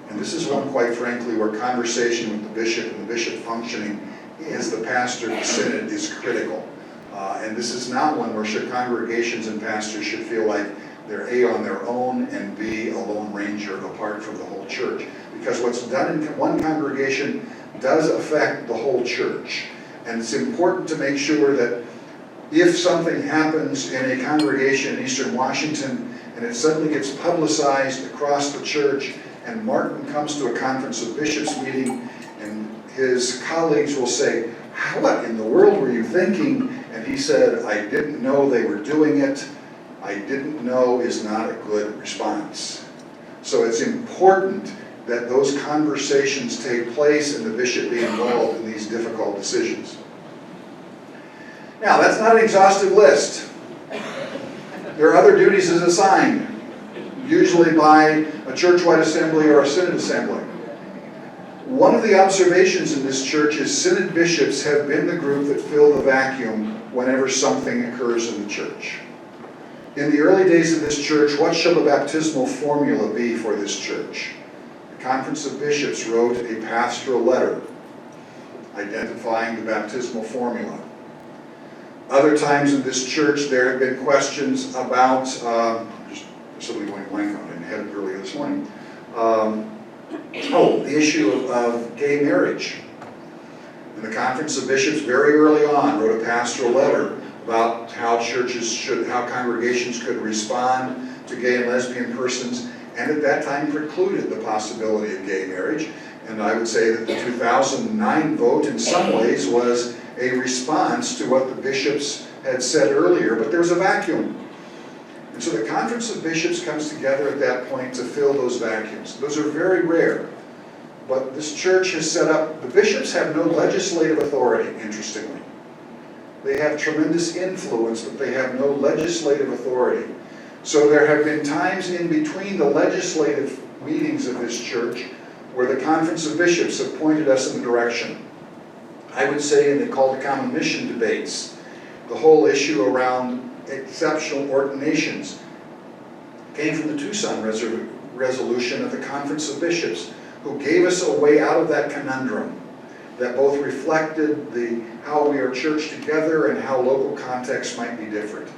And this is one, quite frankly, where conversation with the bishop and the bishop functioning as the pastor of the synod is critical. And this is not one where congregations and pastors should feel like they're A, on their own, and B, a lone ranger apart from the whole church. Because what's done in one congregation does affect the whole church. And it's important to make sure that if something happens in a congregation in Eastern Washington and it suddenly gets publicized across the church, and Martin comes to a Conference of Bishops meeting and his colleagues will say, what in the world were you thinking? And he said, I didn't know they were doing it. I didn't know is not a good response. So it's important that those conversations take place and the bishop be involved in these difficult decisions. Now, that's not an exhaustive list. There are other duties as assigned, usually by a church-wide assembly or a synod assembly. One of the observations in this church is synod bishops have been the group that fill the vacuum whenever something occurs in the church. In the early days of this church, what shall the baptismal formula be for this church? The Conference of Bishops wrote a pastoral letter identifying the baptismal formula. Other times in this church, there have been questions about, just somebody going blank on it, I had it earlier this morning. The issue of gay marriage. And the Conference of Bishops very early on wrote a pastoral letter about how how congregations could respond to gay and lesbian persons, and at that time precluded the possibility of gay marriage. And I would say that the 2009 vote in some ways was a response to what the bishops had said earlier, but there was a vacuum. And so the Conference of Bishops comes together at that point to fill those vacuums. Those are very rare. But this church has set up, the bishops have no legislative authority, interestingly. They have tremendous influence, but they have no legislative authority. So there have been times in between the legislative meetings of this church where the Conference of Bishops have pointed us in the direction. I would say, and they call the common mission debates, the whole issue around exceptional ordinations came from the Tucson resolution of the Conference of Bishops, who gave us a way out of that conundrum that both reflected how we are church together and how local contexts might be different.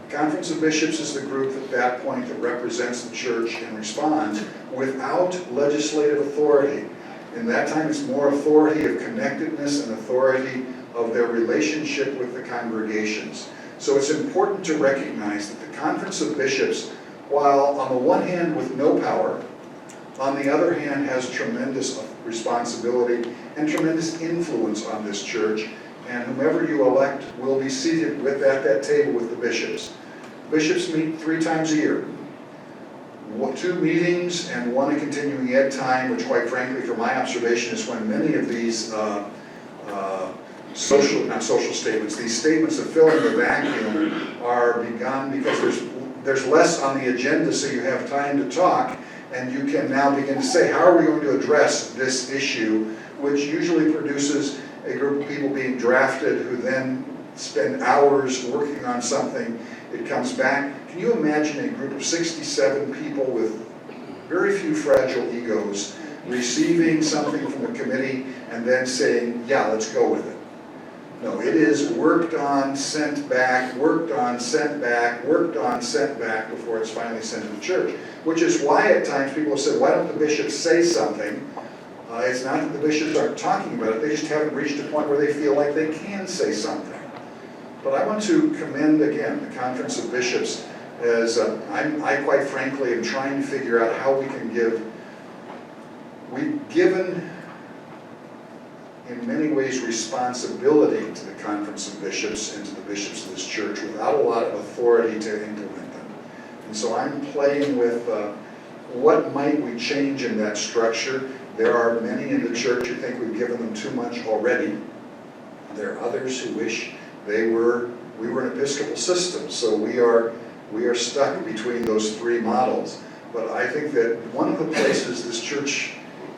The Conference of Bishops is the group at that point that represents the church and responds without legislative authority. In that time, it's more authority of connectedness and authority of their relationship with the congregations. So it's important to recognize that the Conference of Bishops, while on the one hand with no power, on the other hand has tremendous responsibility and tremendous influence on this church, and whomever you elect will be seated at that table with the bishops. Bishops meet 3 times a year. 2 meetings and 1 a continuing ed time, which quite frankly, from my observation, is when many of these not social statements, these statements of filling the vacuum are begun because there's less on the agenda, so you have time to talk, and you can now begin to say, how are we going to address this issue, which usually produces a group of people being drafted who then spend hours working on something. It comes back. Can you imagine a group of 67 people with very few fragile egos receiving something from the committee and then saying, yeah, let's go with it? No, it is worked on, sent back, worked on, sent back, worked on, sent back before it's finally sent to the church. Which is why at times people have said, why don't the bishops say something? It's not that the bishops aren't talking about it, they just haven't reached a point where they feel like they can say something. But I want to commend again the Conference of Bishops as I quite frankly am trying to figure out how we can we've given in many ways responsibility to the Conference of Bishops and to the bishops of this church without a lot of authority to implement them. And so I'm playing with what might we change in that structure. There are many in the church who think we've given them too much already. There are others who wish we were an Episcopal system, so we are stuck between those 3 models. But I think that one of the places this church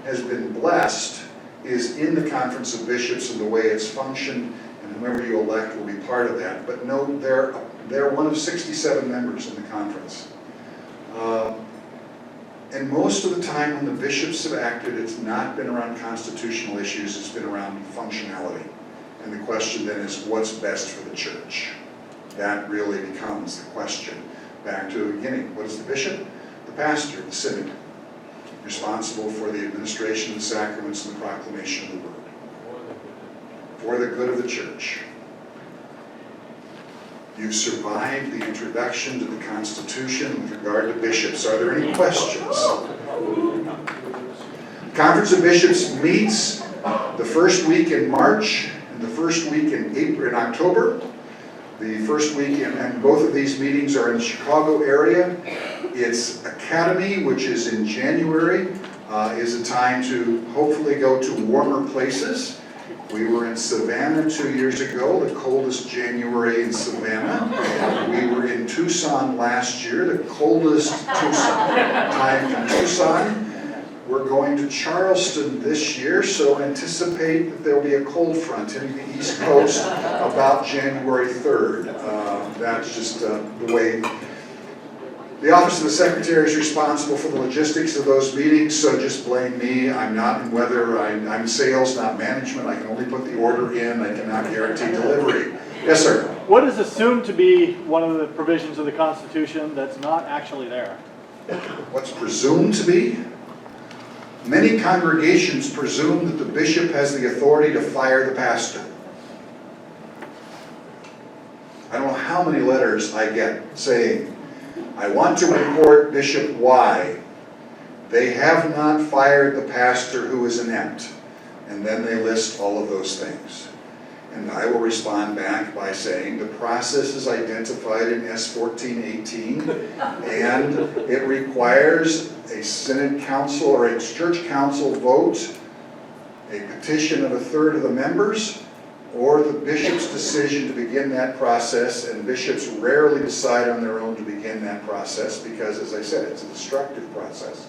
has been blessed is in the Conference of Bishops and the way it's functioned, and whomever you elect will be part of that. But no, they're one of 67 members in the conference. And most of the time when the bishops have acted, it's not been around constitutional issues, it's been around functionality. And the question then is, what's best for the church? That really becomes the question. Back to the beginning, what is the bishop? The pastor, the synod, responsible for the administration of the sacraments and the proclamation of the word. For the good of the church. You've survived the introduction to the Constitution with regard to bishops. Are there any questions? The Conference of Bishops meets the first week in March and the first week in October. The first week, and both of these meetings are in the Chicago area. Its Academy, which is in January, is a time to hopefully go to warmer places. We were in Savannah 2 years ago, the coldest January in Savannah. We were in Tucson last year, the coldest time in Tucson. We're going to Charleston this year, so anticipate that there will be a cold front hitting the East Coast about January 3rd. That's just the way. The Office of the Secretary is responsible for the logistics of those meetings, so just blame me. I'm not in weather, I'm sales, not management. I can only put the order in, I cannot guarantee delivery. Yes, sir? What is assumed to be one of the provisions of the Constitution that's not actually there? What's presumed to be? Many congregations presume that the bishop has the authority to fire the pastor. I don't know how many letters I get saying, I want to report Bishop Y. They have not fired the pastor who is inept. And then they list all of those things. And I will respond back by saying the process is identified in S 1418 and it requires a synod council or a church council vote, a petition of 1/3 of the members, or the bishop's decision to begin that process, and bishops rarely decide on their own to begin that process because, as I said, it's a destructive process.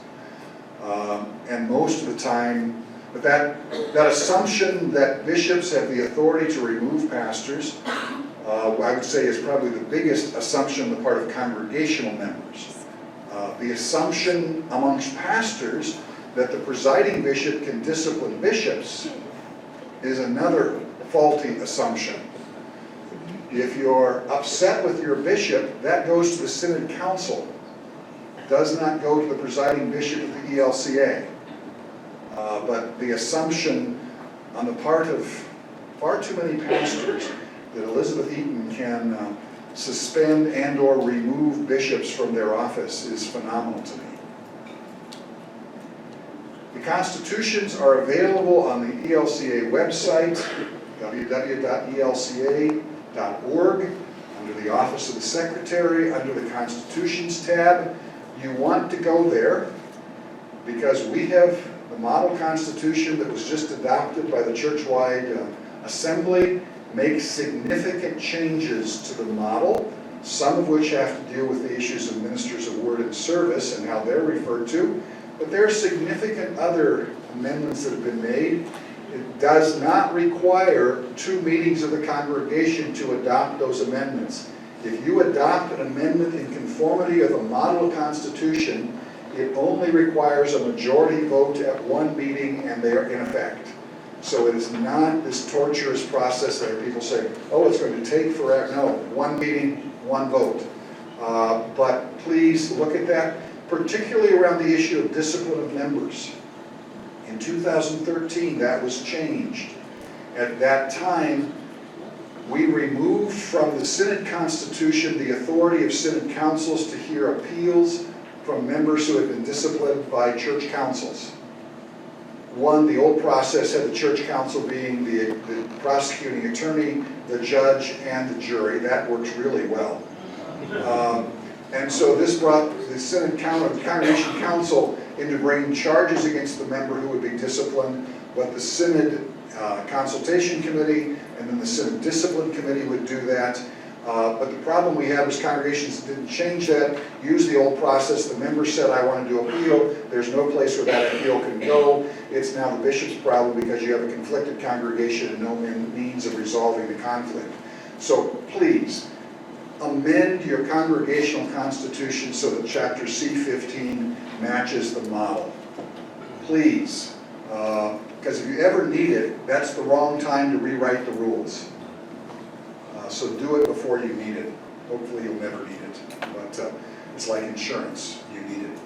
And most of the time, but that assumption that bishops have the authority to remove pastors, I would say is probably the biggest assumption on the part of congregational members. The assumption amongst pastors that the presiding bishop can discipline bishops is another faulty assumption. If you're upset with your bishop, that goes to the synod council. It does not go to the presiding bishop of the ELCA. But the assumption on the part of far too many pastors that Elizabeth Eaton can suspend and or remove bishops from their office is phenomenal to me. The constitutions are available on the ELCA website, www.elca.org, under the Office of the Secretary, under the Constitutions tab. You want to go there because we have the model constitution that was just adopted by the church-wide assembly makes significant changes to the model, some of which have to deal with the issues of ministers of word and service and how they're referred to. But there are significant other amendments that have been made. It does not require 2 meetings of the congregation to adopt those amendments. If you adopt an amendment in conformity of the model constitution, it only requires a majority vote at 1 meeting and they are in effect. So it is not this torturous process that people say, oh, it's going to take forever. No, 1 meeting, 1 vote. But please look at that, particularly around the issue of discipline of members. In 2013, that was changed. At that time, we removed from the synod constitution the authority of synod councils to hear appeals from members who had been disciplined by church councils. One, the old process had the church council being the prosecuting attorney, the judge, and the jury. That works really well. And so this brought the synod congregation council into bringing charges against the member who would be disciplined, but the synod consultation committee and then the synod discipline committee would do that. But the problem we had was congregations didn't change that, used the old process. The member said, I want to do appeal. There's no place where that appeal can go. It's now the bishop's problem because you have a conflicted congregation and no means of resolving the conflict. So please, amend your congregational constitution so that chapter C15 matches the model. Please, because if you ever need it, that's the wrong time to rewrite the rules. So do it before you need it. Hopefully you'll never need it, but it's like insurance, you need it.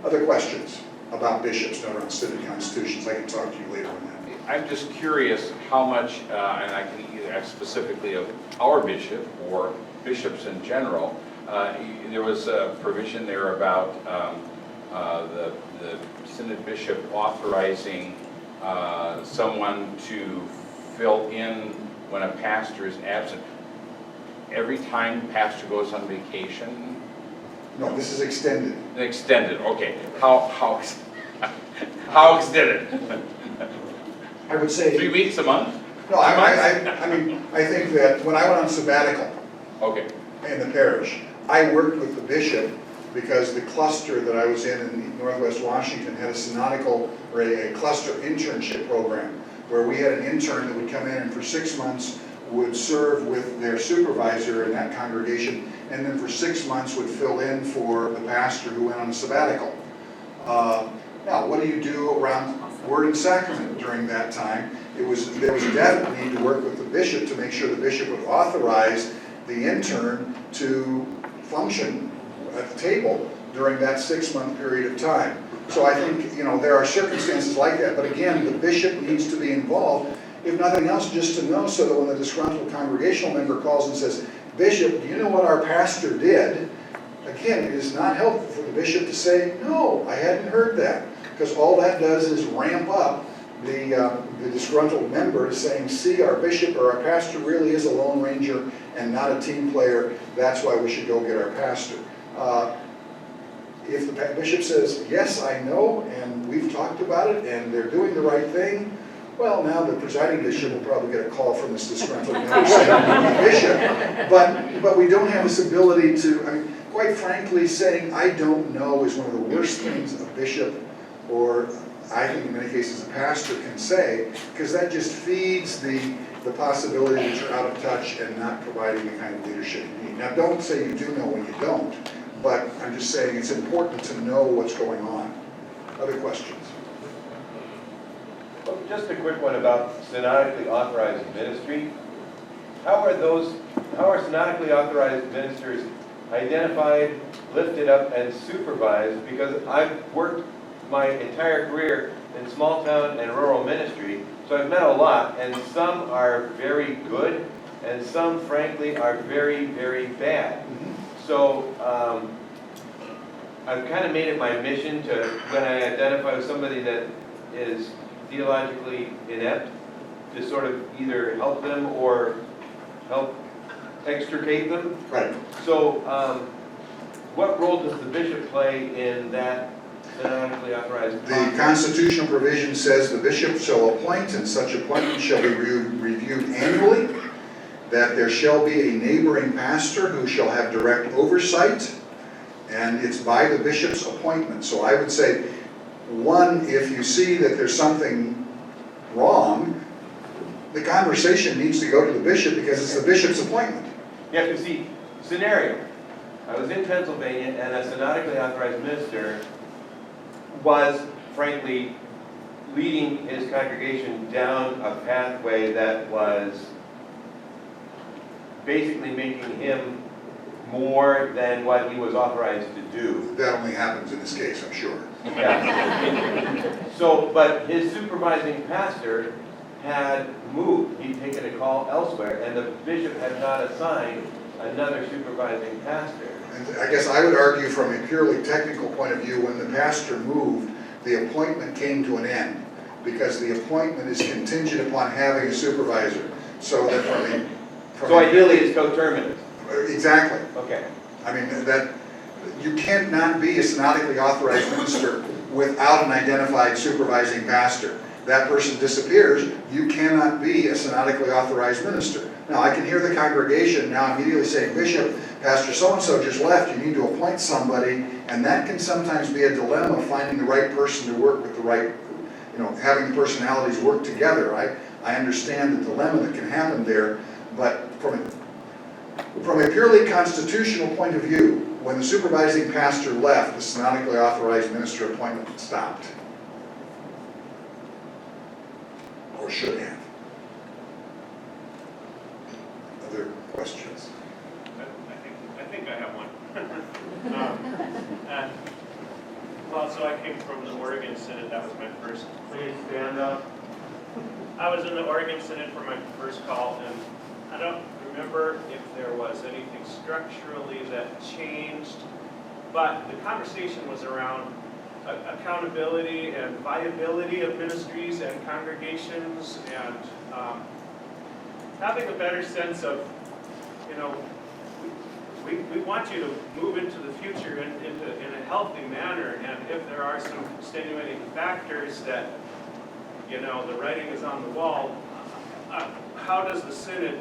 Other questions about bishops, not around synod constitutions? I can talk to you later on that. I'm just curious how much, and I can either ask specifically of our bishop or bishops in general. There was a provision there about the synod bishop authorizing someone to fill in when a pastor is absent. Every time the pastor goes on vacation? No, this is extended. Extended, okay. How extended? I would say 3 weeks, a month? no. I mean, I think that when I went on sabbatical Okay. in the parish, I worked with the bishop because the cluster that I was in Northwest Washington had a synodical, or a cluster internship program, where we had an intern that would come in and for 6 months would serve with their supervisor in that congregation, and then for 6 months would fill in for the pastor who went on a sabbatical. Now, what do you do around Word and Sacrament during that time? There was a definite need to work with the bishop to make sure the bishop would authorize the intern to function at the table during that 6-month period of time. So I think, there are circumstances like that, but again, the bishop needs to be involved, if nothing else, just to know, so that when the disgruntled congregational member calls and says, "Bishop, do you know what our pastor did?" Again, it is not helpful for the bishop to say, "No, I hadn't heard that," because all that does is ramp up the disgruntled member saying, "See, our bishop or our pastor really is a lone ranger and not a team player. That's why we should go get our pastor." If the bishop says, "Yes, I know, and we've talked about it, and they're doing the right thing," well, now the presiding bishop will probably get a call from this disgruntled member saying, "I'm the bishop." But we don't have this ability to, quite frankly, saying "I don't know" is one of the worst things a bishop, or I think in many cases a pastor, can say, because that just feeds the possibility that you're out of touch and not providing the kind of leadership you need. Now, don't say you do know when you don't, but I'm just saying it's important to know what's going on. Other questions? Well, just a quick one about synodically authorized ministry. How are synodically authorized ministers identified, lifted up, and supervised? Because I've worked my entire career in small town and rural ministry, so I've met a lot, and some are very good, and some, frankly, are very, very bad. So I've kind of made it my mission to, when I identify with somebody that is theologically inept, to sort of either help them or help extricate them. Right. So what role does the bishop play in that synodically authorized? The constitutional provision says the bishop shall appoint, and such appointment shall be reviewed annually, that there shall be a neighboring pastor who shall have direct oversight, and it's by the bishop's appointment. So I would say, one, if you see that there's something wrong, the conversation needs to go to the bishop, because it's the bishop's appointment. You have to see, scenario. I was in Pennsylvania, and a synodically authorized minister was, frankly, leading his congregation down a pathway that was basically making him more than what he was authorized to do. That only happens in this case, I'm sure. Yeah. So, but his supervising pastor had moved. He'd taken a call elsewhere, and the bishop had not assigned another supervising pastor. And I guess I would argue from a purely technical point of view, when the pastor moved, the appointment came to an end, because the appointment is contingent upon having a supervisor. So that So ideally it's coterminous. Exactly. Okay. I mean, that you cannot be a synodically authorized minister without an identified supervising pastor. That person disappears, you cannot be a synodically authorized minister. Now, I can hear the congregation now immediately saying, "Bishop, Pastor so-and-so just left, you need to appoint somebody," and that can sometimes be a dilemma, finding the right person to work with the right, having the personalities work together. I understand the dilemma that can happen there, but from a purely constitutional point of view, when the supervising pastor left, the synodically authorized minister appointment stopped. Or should have. Other questions? I think I have one. Well, so I came from the Oregon Synod. That was my first. Please stand up. I was in the Oregon Synod for my first call, and I don't remember if there was anything structurally that changed, but the conversation was around accountability and viability of ministries and congregations, and having a better sense of, we want you to move into the future in a healthy manner, and if there are some extenuating factors that, the writing is on the wall, how does the Synod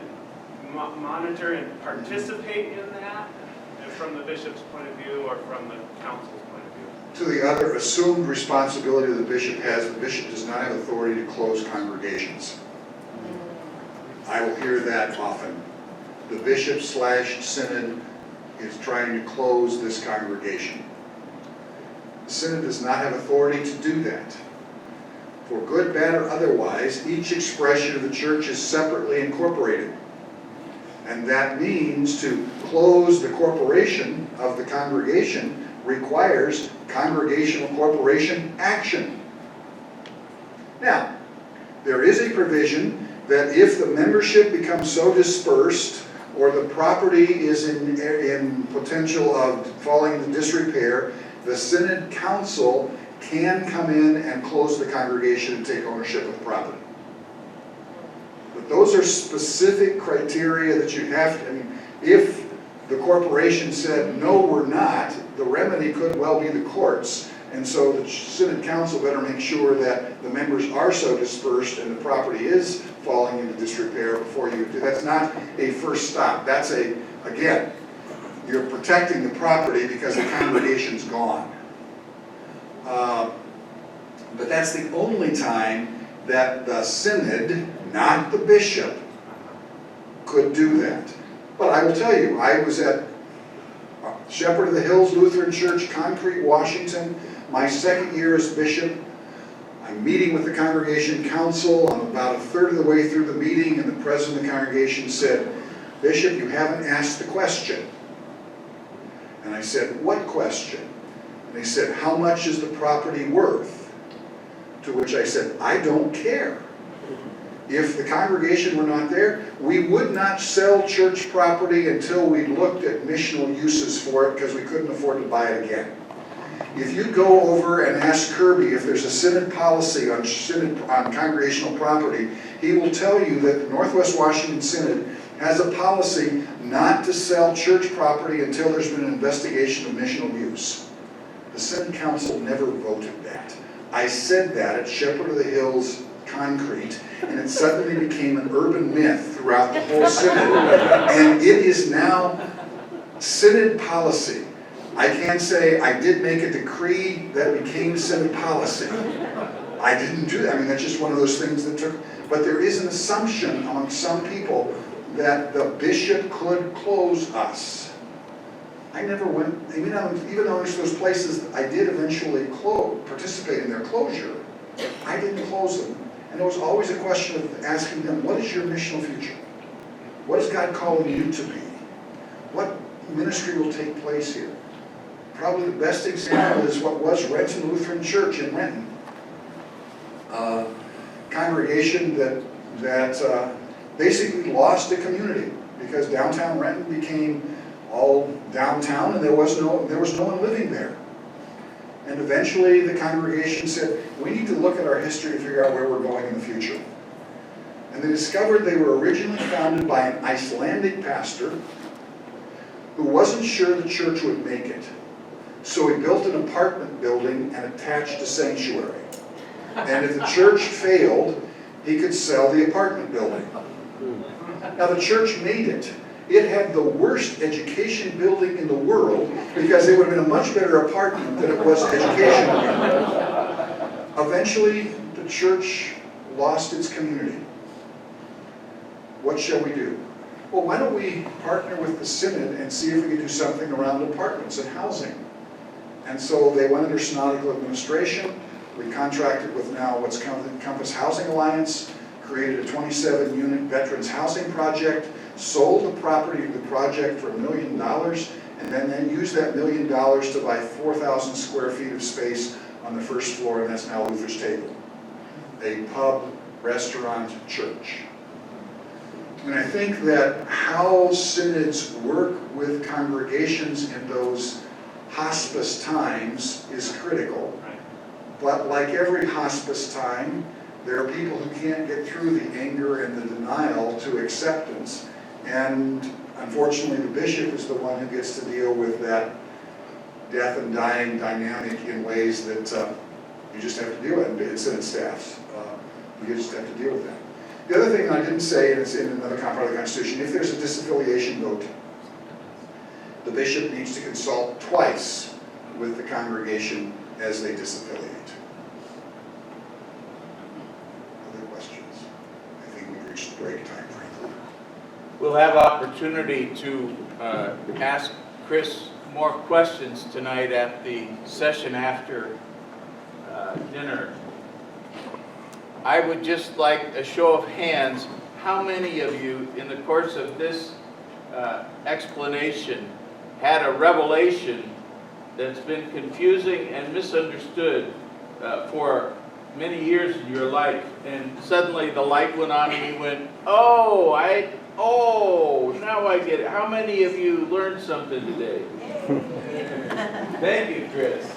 monitor and participate in that? And from the bishop's point of view or from the council's point of view? To the other assumed responsibility the bishop has, the bishop does not have authority to close congregations. I will hear that often. The bishop/synod is trying to close this congregation. The synod does not have authority to do that. For good, bad, or otherwise, each expression of the church is separately incorporated. And that means to close the corporation of the congregation requires congregational corporation action. Now, there is a provision that if the membership becomes so dispersed or the property is in potential of falling into disrepair, the synod council can come in and close the congregation and take ownership of the property. But those are specific criteria that you have to, I mean, if the corporation said, no, we're not, the remedy could well be the courts. And so the synod council better make sure that the members are so dispersed and the property is falling into disrepair before you do. That's not a first stop. That's again, you're protecting the property because the congregation's gone. But that's the only time that the synod, not the bishop, could do that. But I will tell you, I was at Shepherd of the Hills Lutheran Church, Concrete, Washington, my second year as bishop. I'm meeting with the congregation council. I'm about a third of the way through the meeting, and the president of the congregation said, "Bishop, you haven't asked the question." And I said, "What question?" And they said, "How much is the property worth?" To which I said, "I don't care. If the congregation were not there, we would not sell church property until we looked at missional uses for it because we couldn't afford to buy it again. If you go over and ask Kirby if there's a synod policy on congregational property, he will tell you that the Northwest Washington Synod has a policy not to sell church property until there's been an investigation of missional use. The Synod Council never voted that. I said that at Shepherd of the Hills Concrete, and it suddenly became an urban myth throughout the whole synod. And it is now synod policy. I can't say I did make a decree that became synod policy. I didn't do that. I mean, that's just one of those things that took, but there is an assumption among some people that the bishop could close us. I never went, even though it's those places I did eventually participate in their closure, I didn't close them. And there was always a question of asking them, what is your missional future? What is God calling you to be? What ministry will take place here? Probably the best example is what was Renton Lutheran Church in Renton. Congregation that basically lost a community because downtown Renton became all downtown and there was no one living there. And eventually the congregation said, we need to look at our history to figure out where we're going in the future. And they discovered they were originally founded by an Icelandic pastor who wasn't sure the church would make it. So he built an apartment building and attached a sanctuary. And if the church failed, he could sell the apartment building. Now the church made it. It had the worst education building in the world because it would have been a much better apartment than it was education. Eventually, the church lost its community. What shall we do? Well, why don't we partner with the synod and see if we can do something around apartments and housing? And so they went under synodical administration. We contracted with now what's Compass Housing Alliance, created a 27-unit veterans housing project, sold the property of the project for $1 million, and then used that $1 million to buy 4,000 square feet of space on the first floor, and that's now Luther's Table, a pub, restaurant, church. And I think that how synods work with congregations in those hospice times is critical. But like every hospice time, there are people who can't get through the anger and the denial to acceptance. And unfortunately, the bishop is the one who gets to deal with that death and dying dynamic in ways that you just have to deal with, and synod staffs. You just have to deal with that. The other thing I didn't say, and it's in another part of the Constitution, if there's a disaffiliation vote, the bishop needs to consult twice with the congregation as they disaffiliate. Other questions? I think we've reached the break time, frankly. We'll have opportunity to ask Chris more questions tonight at the session after dinner. I would just like a show of hands, how many of you in the course of this explanation had a revelation that's been confusing and misunderstood for many years in your life, and suddenly the light went on and you went, oh, now I get it. How many of you learned something today? Thank you, Chris.